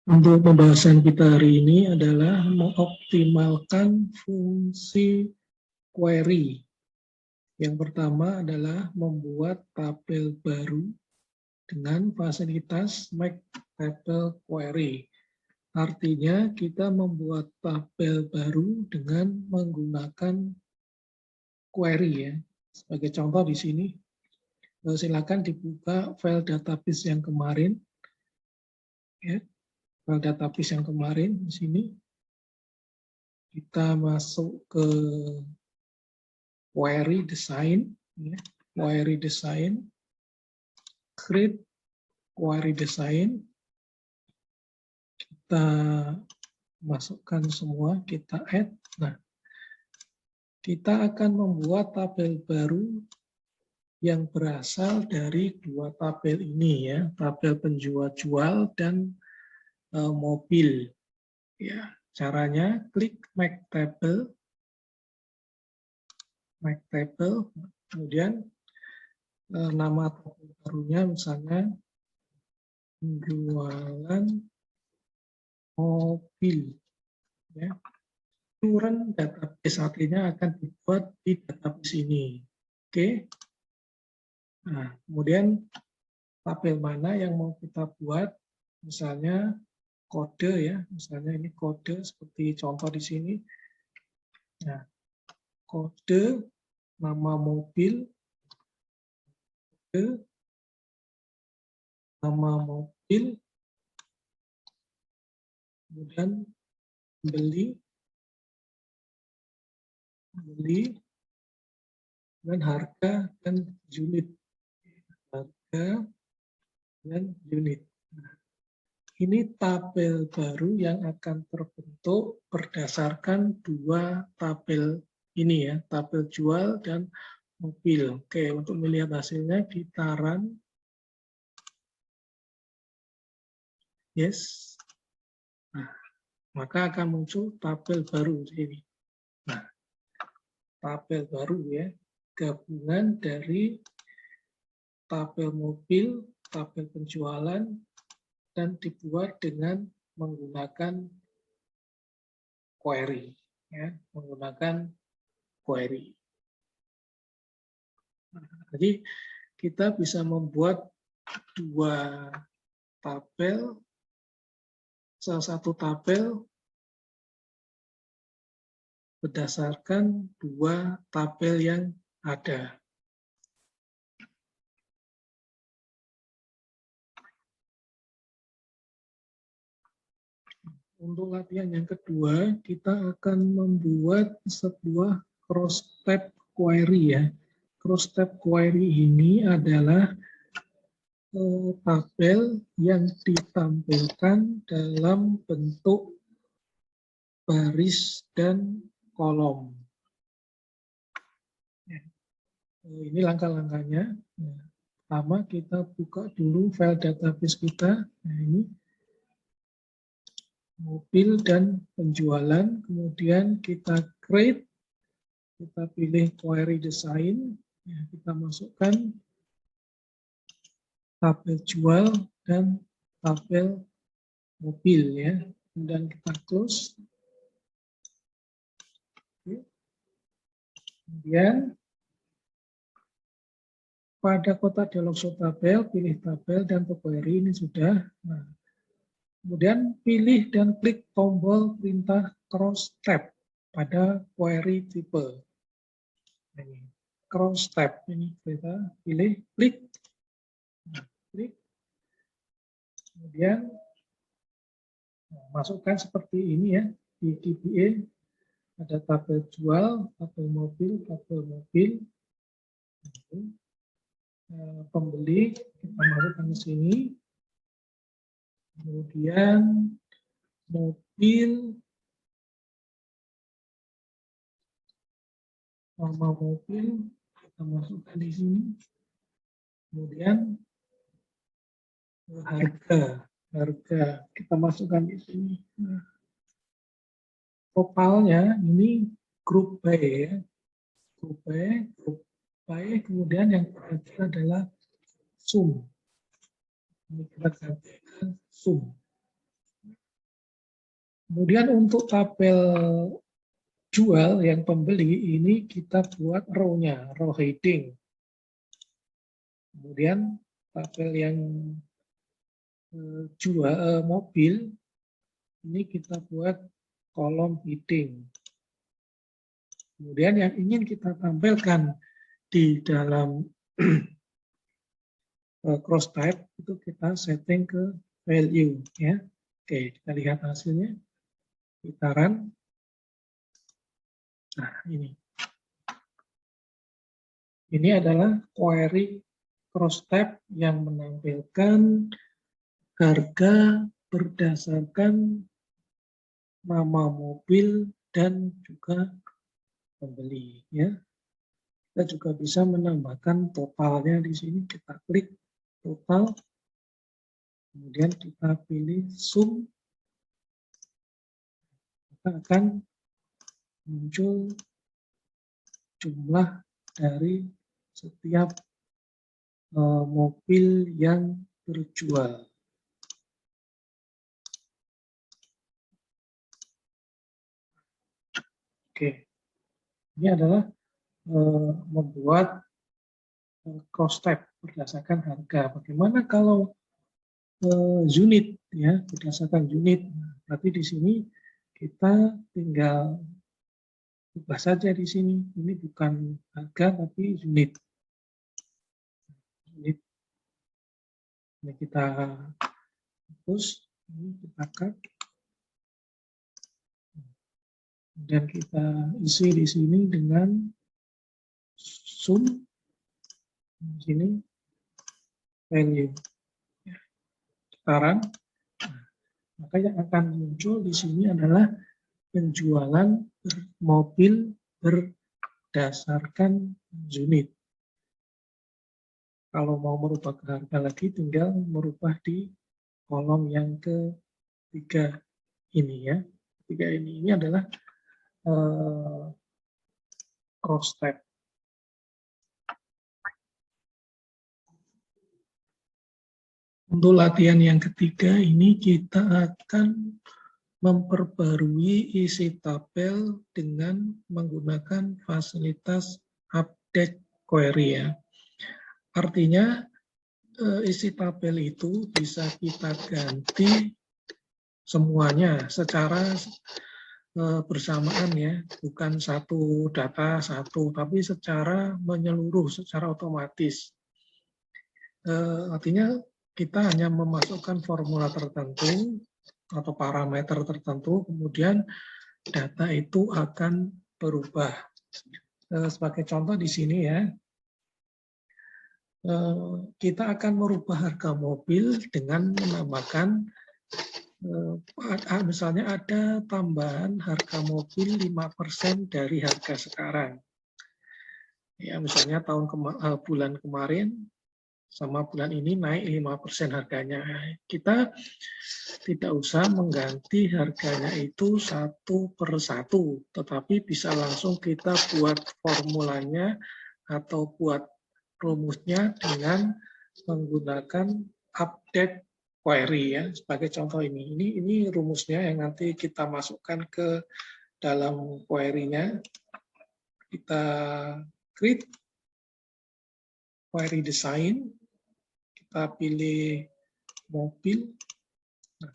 Untuk pembahasan kita hari ini adalah mengoptimalkan fungsi query. Yang pertama adalah membuat tabel baru dengan fasilitas Make Table Query. Artinya kita membuat tabel baru dengan menggunakan query ya. Sebagai contoh di sini, silakan dibuka file database yang kemarin. Ya, file database yang kemarin di sini. Kita masuk ke query design, ya. Query design, create query design. Kita masukkan semua, kita add. Nah, kita akan membuat tabel baru yang berasal dari dua tabel ini ya, tabel penjual jual dan mobil. Ya, caranya klik Make Table, kemudian nama tabel barunya misalnya penjualan mobil. Ya. Current database artinya akan dibuat di database ini. Oke. Nah, kemudian tabel mana yang mau kita buat? Misalnya kode ya, misalnya ini kode seperti contoh di sini. Nah, kode nama mobil, kode nama mobil, kemudian beli, dan harga dan unit. Harga dan unit. Nah, ini tabel baru yang akan terbentuk berdasarkan dua tabel ini ya, tabel jual dan mobil. Oke, untuk melihat hasilnya kita run. Yes. Nah, maka akan muncul tabel baru di sini. Nah, tabel baru ya, gabungan dari tabel mobil, tabel penjualan, dan dibuat dengan menggunakan query. Ya, menggunakan query. Nah, jadi kita bisa membuat dua tabel, salah satu tabel berdasarkan dua tabel yang ada. Untuk latihan yang kedua, kita akan membuat sebuah cross-tab query ya. Cross-tab query ini adalah tabel yang ditampilkan dalam bentuk baris dan kolom. Ini langkah-langkahnya. Pertama kita buka dulu file database kita. Nah, ini mobil dan penjualan. Kemudian kita create, kita pilih query design. Ya, kita masukkan tabel jual dan tabel mobil ya. Kemudian kita close. Kemudian pada kotak dialog show tabel, pilih tabel dan query ini sudah. Nah, kemudian pilih dan klik tombol perintah cross tab pada query tipe. Ini cross tab ini kita pilih, klik, nah, klik. Kemudian masukkan seperti ini ya di DBA ada tabel jual, tabel mobil, pembeli kita masukkan ke sini. Kemudian mobil, nama mobil kita masukkan di sini. Kemudian harga kita masukkan di sini. Nah, totalnya ini grup by ya. Grup by, kemudian yang terakhir adalah sum. Ini kita gantikan sum. Kemudian untuk tabel jual yang pembeli ini kita buat row-nya, row heading. Kemudian tabel yang jual mobil ini kita buat kolom heading. Kemudian yang ingin kita tampilkan di dalam cross type itu kita setting ke value ya. Oke, kita lihat hasilnya. Kita run. Nah, ini. Ini adalah query cross type yang menampilkan harga berdasarkan nama mobil dan juga pembeli ya. Kita juga bisa menambahkan totalnya di sini. Kita klik total. Kemudian kita pilih sum. Maka akan muncul jumlah dari setiap mobil yang terjual. Oke, ini adalah membuat cross type berdasarkan harga. Bagaimana kalau unit ya, berdasarkan unit? Berarti di sini kita tinggal ubah saja di sini. Ini bukan harga tapi unit. Unit. Ini kita hapus, ini kita cut. Dan kita isi di sini dengan sum di sini value sekarang. Maka yang akan muncul di sini adalah penjualan mobil berdasarkan unit. Kalau mau merubah ke harga lagi, tinggal merubah di kolom yang ketiga ini ya. Ketiga ini adalah cross type. Untuk latihan yang ketiga ini kita akan memperbarui isi tabel dengan menggunakan fasilitas update query ya. Artinya isi tabel itu bisa kita ganti semuanya secara bersamaan ya, bukan satu data satu, tapi secara menyeluruh, secara otomatis. Artinya kita hanya memasukkan formula tertentu atau parameter tertentu, kemudian data itu akan berubah. Sebagai contoh di sini ya, kita akan merubah harga mobil dengan menambahkan, misalnya ada tambahan harga mobil 5% dari harga sekarang. Ya, misalnya bulan kemarin sama bulan ini naik 5% harganya. Kita tidak usah mengganti harganya itu satu per satu, tetapi bisa langsung kita buat formulanya atau buat rumusnya dengan menggunakan update query ya. Sebagai contoh ini rumusnya yang nanti kita masukkan ke dalam query-nya. Kita create query design, kita pilih mobil. Nah,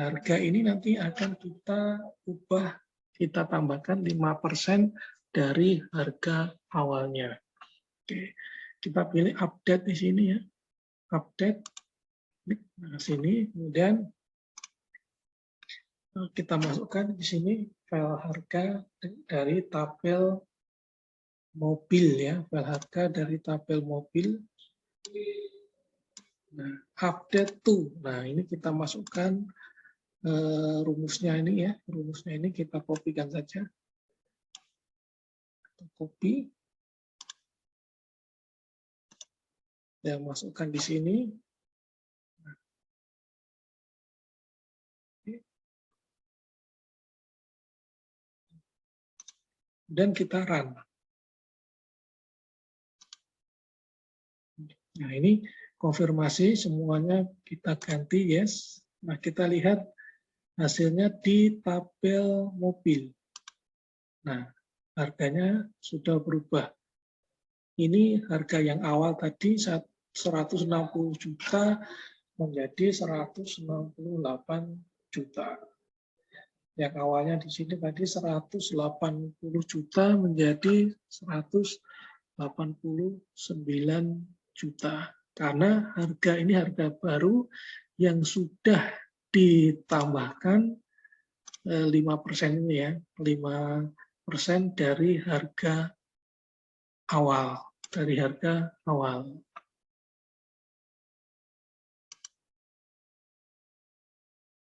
harga ini nanti akan kita ubah, kita tambahkan 5% dari harga awalnya. Oke, kita pilih update di sini ya, update. Nah, sini kemudian kita masukkan di sini file harga dari tabel mobil ya, file harga dari tabel mobil. Nah, update to. Nah, ini kita masukkan rumusnya ini ya, rumusnya ini kita kopikan saja. Copy. Dan masukkan di sini. Dan kita run. Nah, ini konfirmasi semuanya kita ganti yes. Nah, kita lihat hasilnya di tabel mobil. Nah, harganya sudah berubah. Ini harga yang awal tadi 160 juta menjadi 168 juta. Yang awalnya di sini tadi 180 juta menjadi 189 juta. Karena harga ini harga baru yang sudah ditambahkan 5% ini ya, 5% dari harga awal,